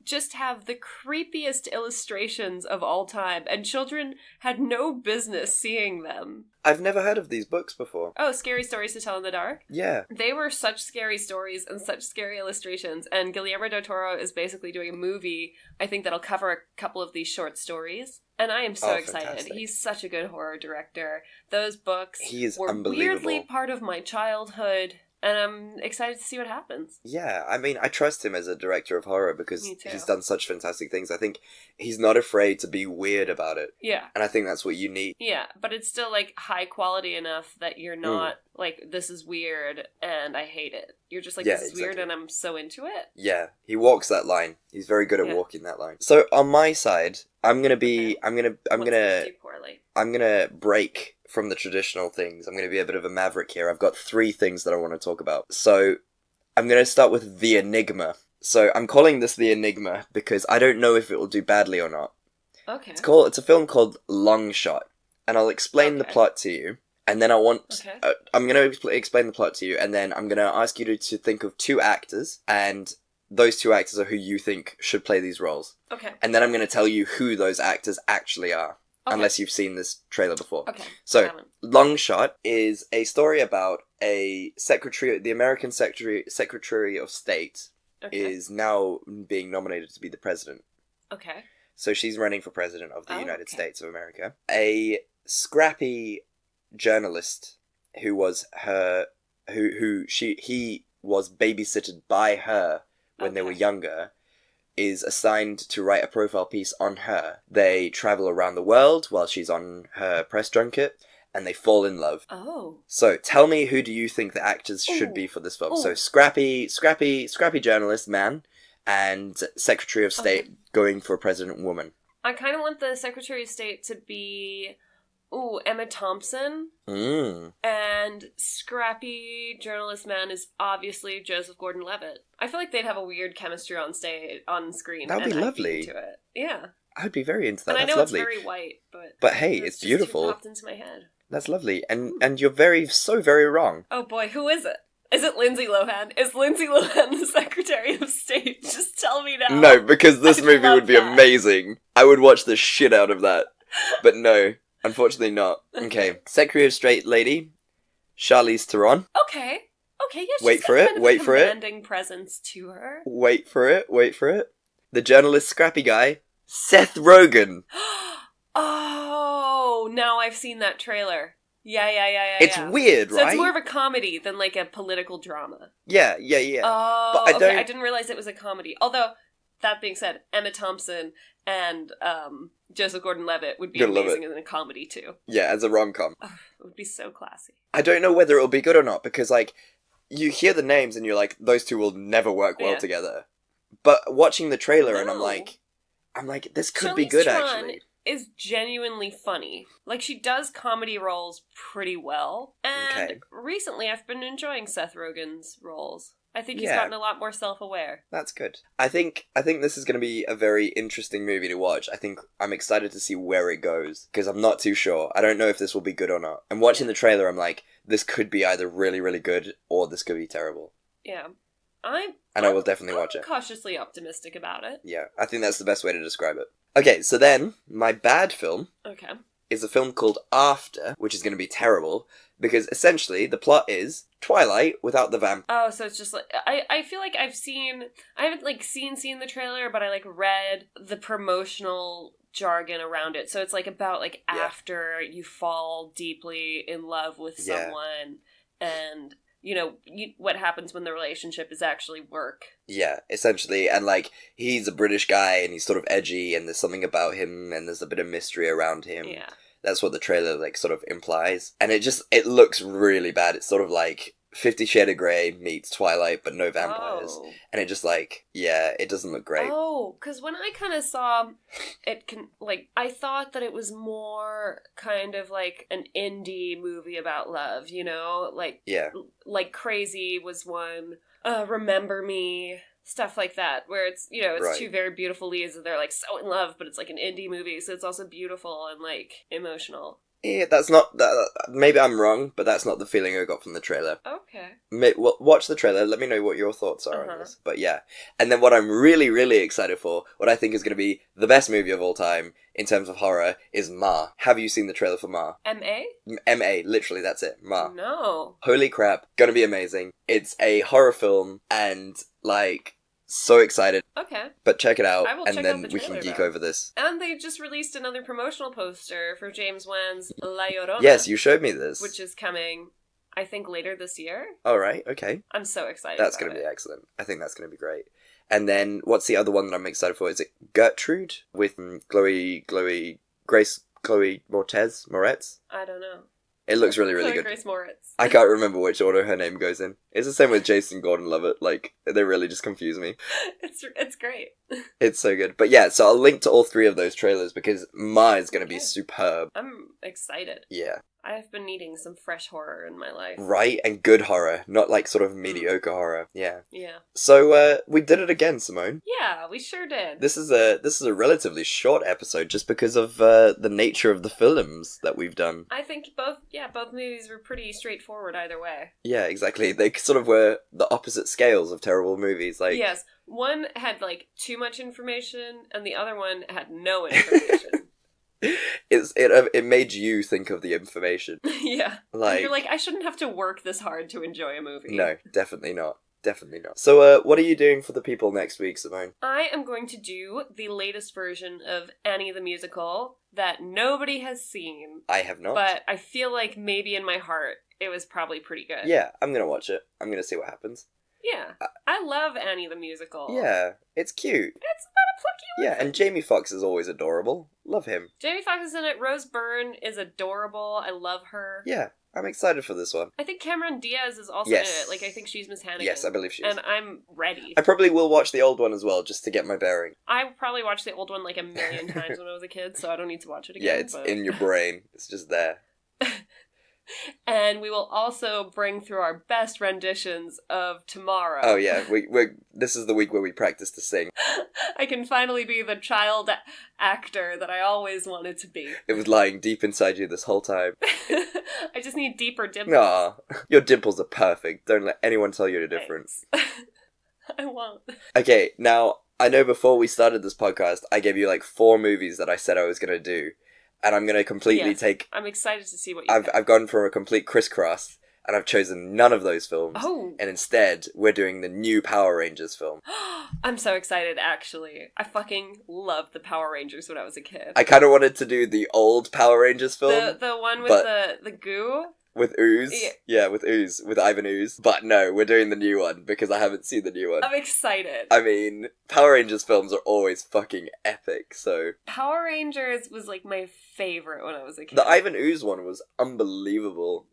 just have the creepiest illustrations of all time, and children had no business seeing them. I've never heard of these books before. Oh, Scary Stories to Tell in the Dark? Yeah. They were such scary stories and such scary illustrations, and Guillermo del Toro is basically doing a movie, I think, that'll cover a couple of these short stories. And I am so excited. Fantastic. He's such a good horror director. Those books were unbelievable. weirdly part of my childhood, and I'm excited to see what happens. Yeah, I mean, I trust him as a director of horror because Me too. he's done such fantastic things. I think he's not afraid to be weird about it. Yeah. And I think that's what you need. Yeah, but it's still, like, high quality enough that you're not, like, this is weird and I hate it. You're just like, Yeah, this is weird and I'm so into it. Yeah, he walks that line. He's very good at walking that line. So on my side, I'm gonna break from the traditional things. I'm gonna be a bit of a maverick here. I've got 3 things that I want to talk about. So I'm gonna start with The Enigma. So I'm calling this The Enigma because I don't know if it will do badly or not. Okay. It's a film called Long Shot, and I'll explain the plot to you. And then I'm going to explain the plot to you, and then I'm going to ask you to think of 2 actors, and those 2 actors are who you think should play these roles. Okay. And then I'm going to tell you who those actors actually are, unless you've seen this trailer before. Okay. So, Long Shot is a story about the American Secretary of State is now being nominated to be the president. Okay. So she's running for president of the United States of America. A scrappy journalist who was he was babysitted by her when they were younger is assigned to write a profile piece on her. They travel around the world while she's on her press junket, and they fall in love. Oh. So tell me, who do you think the actors should be for this film? So scrappy journalist man and Secretary of State going for president woman. I kind of want the Secretary of State to be Emma Thompson. And scrappy journalist man is obviously Joseph Gordon-Levitt. I feel like they'd have a weird chemistry on screen. That'd be lovely. I'd be into it. Yeah. I'd be very into that. And That's I know lovely. it's very white, but hey, it's beautiful. Just popped into my head. That's lovely. And you're so very wrong. Oh boy, who is it? Is it Lindsay Lohan? Is Lindsay Lohan the Secretary of State? Just tell me now. No, because this movie would be amazing. I would watch the shit out of that. But no, unfortunately not. Okay, Secretary of State lady, Charlize Theron. Okay, yeah, she's wait for it, wait for it. Commanding presence to her. Wait for it. The journalist scrappy guy, Seth Rogen. Oh, now I've seen that trailer. Yeah. It's weird, right? So it's more of a comedy than like a political drama. Yeah. Oh, but I didn't realize it was a comedy. Although, that being said, Emma Thompson and Joseph Gordon-Levitt would be amazing in a comedy too. Yeah, as a rom-com. Oh, it would be so classy. I don't know whether it'll be good or not, because like, you hear the names and you're like, those two will never work well together. But watching the trailer and I'm like, this could be good actually. Is genuinely funny. Like, she does comedy roles pretty well. And recently I've been enjoying Seth Rogen's roles. I think he's gotten a lot more self-aware. That's good. I think this is going to be a very interesting movie to watch. I think I'm excited to see where it goes, because I'm not too sure. I don't know if this will be good or not. And watching the trailer, I'm like, this could be either really, really good, or this could be terrible. Yeah. I will definitely watch it. I'm cautiously optimistic about it. Yeah, I think that's the best way to describe it. Okay, so then, my bad film is a film called After, which is going to be terrible, because essentially the plot is Twilight without the vamp. Oh, so it's just like, I feel like I haven't like seen the trailer, but I like read the promotional jargon around it. So it's like about like after you fall deeply in love with someone and... you know, what happens when the relationship is actually work. Yeah, essentially. And, like, he's a British guy and he's sort of edgy and there's something about him and there's a bit of mystery around him. Yeah. That's what the trailer, like, sort of implies. And it looks really bad. It's sort of like 50 Shades of Grey meets Twilight, but no vampires. Oh. And it just, like, it doesn't look great. Oh, because when I kind of saw it, I thought that it was more kind of like an indie movie about love, you know? Like, like Crazy was one, Remember Me, stuff like that, where it's, you know, it's two very beautiful leads and they're, like, so in love, but it's, like, an indie movie, so it's also beautiful and, like, emotional. Yeah, that's not... maybe I'm wrong, but that's not the feeling I got from the trailer. Okay. Watch the trailer, let me know what your thoughts are on this. But yeah. And then what I'm really, really excited for, what I think is going to be the best movie of all time, in terms of horror, is Ma. Have you seen the trailer for Ma? M.A.? M.A., literally, that's it. Ma. No. Holy crap, gonna be amazing. It's a horror film, and, like... so excited. Okay. But check it out, and then we can geek over this. And they just released another promotional poster for James Wan's La Llorona. Yes, you showed me this. Which is coming, I think, later this year. All right, okay. I'm so excited That's going to be excellent. I think that's going to be great. And then, what's the other one that I'm excited for? Is it Gertrude with Chloe Moretz? I don't know. It looks really, really good. Grace Moritz. I can't remember which order her name goes in. It's the same with Jason Gordon-Levitt. Like, they really just confuse me. It's great. It's so good. But yeah, so I'll link to all three of those trailers because Ma is going to be superb. I'm excited. Yeah. I have been needing some fresh horror in my life. Right, and good horror, not like sort of mediocre horror. Yeah. Yeah. So we did it again, Simone. Yeah, we sure did. This is a relatively short episode just because of the nature of the films that we've done. I think both movies were pretty straightforward either way. Yeah, exactly. They sort of were the opposite scales of terrible movies. Like yes, one had like too much information, and the other one had no information. It made you think of the information. Yeah. Like you're like, I shouldn't have to work this hard to enjoy a movie. No, definitely not. Definitely not. So, what are you doing for the people next week, Simone? I am going to do the latest version of Annie the Musical that nobody has seen. I have not. But I feel like maybe in my heart it was probably pretty good. Yeah, I'm gonna watch it. I'm gonna see what happens. Yeah. I love Annie the Musical. Yeah, it's cute. It's about a plucky Yeah, and Jamie Foxx is always adorable. Love him. Jamie Foxx is in it. Rose Byrne is adorable. I love her. Yeah, I'm excited for this one. I think Cameron Diaz is also in it. Like, I think she's Miss Hannigan. Yes, I believe she is. And I'm ready. I probably will watch the old one as well, just to get my bearing. I probably watched the old one like a million times when I was a kid, so I don't need to watch it again. Yeah, it's in your brain. It's just there. And we will also bring through our best renditions of Tomorrow. Oh yeah, this is the week where we practice to sing. I can finally be the child actor that I always wanted to be. It was lying deep inside you this whole time. I just need deeper dimples. Aw, your dimples are perfect. Don't let anyone tell you the difference. I won't. Okay, now, I know before we started this podcast, I gave you like 4 movies that I said I was going to do. And I'm going to completely take... I'm excited to see what you I've gone for a complete crisscross, and I've chosen none of those films. Oh. And instead, we're doing the new Power Rangers film. I'm so excited, actually. I fucking loved the Power Rangers when I was a kid. I kind of wanted to do the old Power Rangers film. The one with the goo? With Ooze. Yeah, with Ooze. With Ivan Ooze. But no, we're doing the new one, because I haven't seen the new one. I'm excited. I mean, Power Rangers films are always fucking epic, so... Power Rangers was, like, my favorite when I was a kid. The Ivan Ooze one was unbelievable.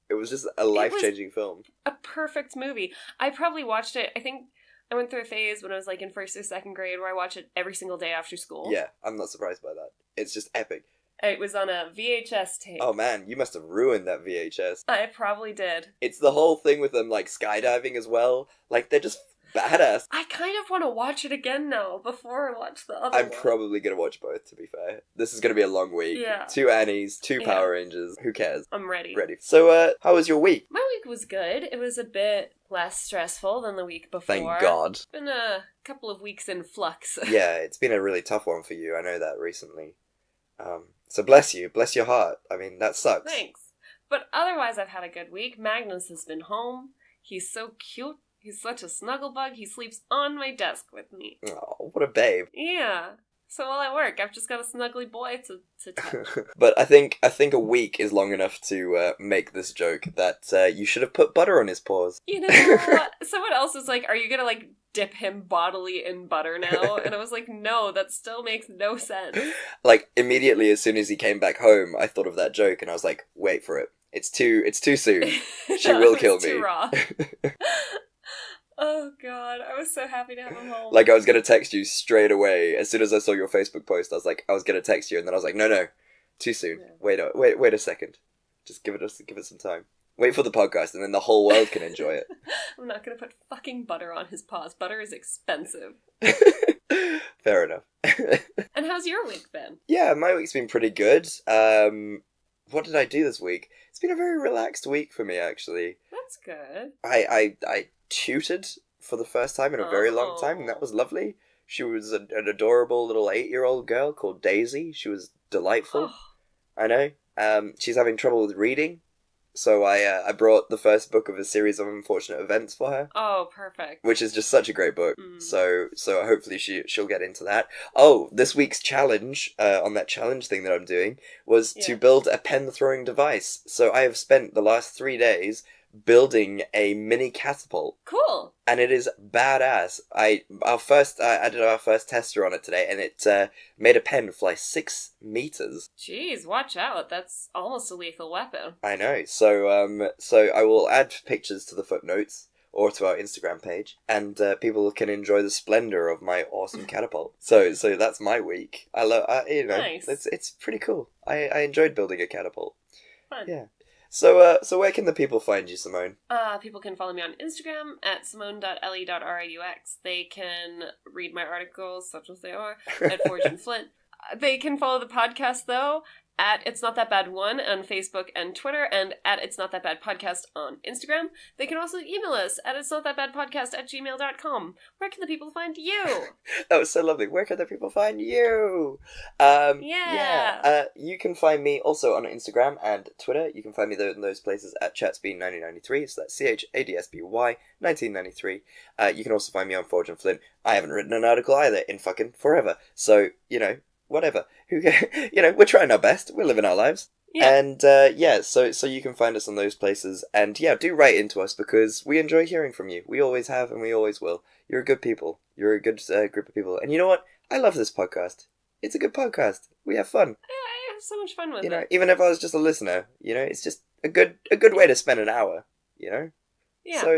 It was just a life-changing film. A perfect movie. I probably watched it, I think... I went through a phase when I was, like, in 1st or 2nd grade where I watched it every single day after school. Yeah, I'm not surprised by that. It's just epic. It was on a VHS tape. Oh man, you must have ruined that VHS. I probably did. It's the whole thing with them, like, skydiving as well. Like, they're just badass. I kind of want to watch it again now, before I watch the other I'm one. probably going to watch both, to be fair. This is going to be a long week. Yeah. 2 Annies, 2 Power Rangers. Who cares? I'm ready. So, how was your week? My week was good. It was a bit less stressful than the week before. Thank God. It's been a couple of weeks in flux. Yeah, it's been a really tough one for you. I know that recently. So bless you. Bless your heart. I mean, that sucks. Thanks. But otherwise, I've had a good week. Magnus has been home. He's so cute. He's such a snuggle bug. He sleeps on my desk with me. Oh, what a babe. Yeah. So while I work, I've just got a snuggly boy to touch. But I think a week is long enough to make this joke that you should have put butter on his paws. You know, someone else was like, are you gonna, like, dip him bodily in butter now? And I was like, no, that still makes no sense. Like, immediately as soon as he came back home, I thought of that joke, and I was like, wait for it. It's too soon. She will kill me. Too raw. Oh god, I was so happy to have him home. Like, I was gonna text you straight away. As soon as I saw your Facebook post, I was gonna text you, and then I was like, no, too soon. Yeah. Wait a second. Just give it some time. Wait for the podcast, and then the whole world can enjoy it. I'm not gonna put fucking butter on his paws. Butter is expensive. Fair enough. And how's your week been? Yeah, my week's been pretty good. What did I do this week? It's been a very relaxed week for me, actually. That's good. I tutored for the first time in a very long time, and that was lovely. She was an adorable little 8-year-old girl called Daisy. She was delightful. I know. She's having trouble with reading, so I brought the first book of a series of unfortunate events for her. Oh, perfect. Which is just such a great book. So hopefully she'll get into that. Oh, this week's challenge, on that challenge thing that I'm doing, was to build a pen throwing device. So I have spent the last 3 days building a mini catapult. Cool. And it is badass. I did our first tester on it today, and it made a pen fly 6 meters. Jeez, watch out. That's almost a lethal weapon. I know. So I will add pictures to the footnotes or to our Instagram page, and people can enjoy the splendor of my awesome catapult. So that's my week. I love, nice. It's pretty cool. I enjoyed building a catapult. Fun. Yeah. So where can the people find you, Simone? People can follow me on Instagram at simone.le.raux. They can read my articles, such as they are, at Forge and Flint. They can follow the podcast, though, at It's Not That Bad 1 on Facebook and Twitter, and at It's Not That Bad Podcast on Instagram. They can also email us at It's Not That Bad Podcast at gmail.com. Where can the people find you? That was so lovely. Where can the people find you? You can find me also on Instagram and Twitter. You can find me in those places at chatsby1993. So that's CHADSBY 1993. You can also find me on Forge and Flint. I haven't written an article either in fucking forever. So, whatever. We're trying our best. We're living our lives. Yeah. And, so you can find us on those places. And, do write into us, because we enjoy hearing from you. We always have, and we always will. You're a good people. You're a good group of people. And you know what? I love this podcast. It's a good podcast. We have fun. I have so much fun with it. Even if I was just a listener, it's just a good way to spend an hour, Yeah.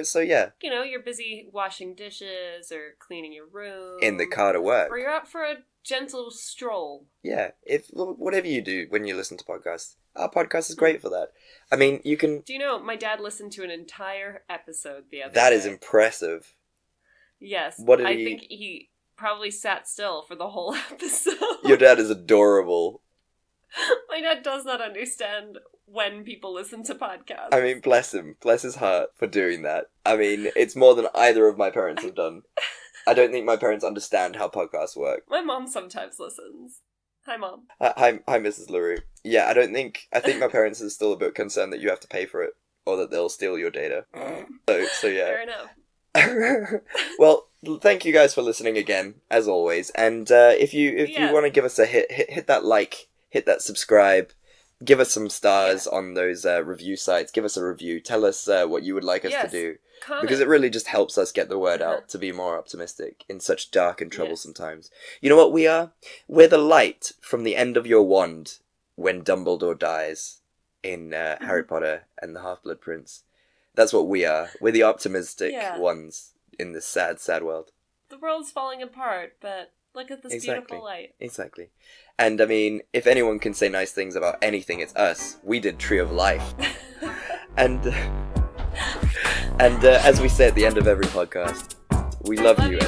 So yeah. You're busy washing dishes or cleaning your room. In the car to work. Or you're out for a gentle stroll. Yeah. Whatever you do when you listen to podcasts, Our podcast is great for that. I mean, you can... Do you know, my dad listened to an entire episode the other day. That is impressive. Yes. What did I think he probably sat still for the whole episode. Your dad is adorable. My dad does not understand when people listen to podcasts. I mean, bless him. Bless his heart for doing that. I mean, it's more than either of my parents have done. I don't think my parents understand how podcasts work. My mom sometimes listens. Hi, Mom. Hi, Mrs. LaRue. Yeah, I think my parents are still a bit concerned that you have to pay for it, or that they'll steal your data. So yeah. Fair enough. Well, thank you guys for listening again, as always. And if you want to give us a hit that like, hit that subscribe, give us some stars on those review sites. Give us a review. Tell us what you would like us to do. Comment. Because it really just helps us get the word out to be more optimistic in such dark and troublesome times. You know what we are? We're the light from the end of your wand when Dumbledore dies in Harry Potter and the Half-Blood Prince. That's what we are. We're the optimistic ones in this sad, sad world. The world's falling apart, but look at this beautiful light. Exactly. And I mean, if anyone can say nice things about anything, it's us. We did Tree of Life. And as we say at the end of every podcast, we love you.